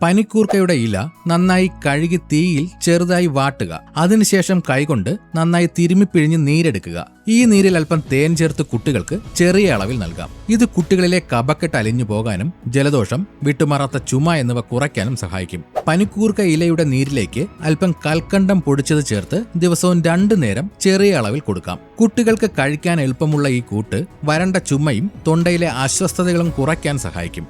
പനിക്കൂർക്കയുടെ ഇല നന്നായി കഴുകി തീയിൽ ചെറുതായി വാട്ടുക. അതിനുശേഷം കൈകൊണ്ട് നന്നായി തിരുമ്മിപ്പിഴിഞ്ഞ് നീരെടുക്കുക. ഈ നീരിൽ അല്പം തേൻ ചേർത്ത് കുട്ടികൾക്ക് ചെറിയ അളവിൽ നൽകാം. ഇത് കുട്ടികളിലെ കഫക്കെട്ട് അലിഞ്ഞു പോകാനും ജലദോഷം, വിട്ടുമാറാത്ത ചുമ എന്നിവ കുറയ്ക്കാനും സഹായിക്കും. പനിക്കൂർക്ക ഇലയുടെ നീരിലേക്ക് അല്പം കൽക്കണ്ടം പൊടിച്ചത് ചേർത്ത് ദിവസവും 2 നേരം ചെറിയ അളവിൽ കൊടുക്കാം. കുട്ടികൾക്ക് കഴിക്കാൻ എളുപ്പമുള്ള ഈ കൂട്ട് വരണ്ട ചുമയും തൊണ്ടയിലെ അസ്വസ്ഥതകളും കുറയ്ക്കാൻ സഹായിക്കും.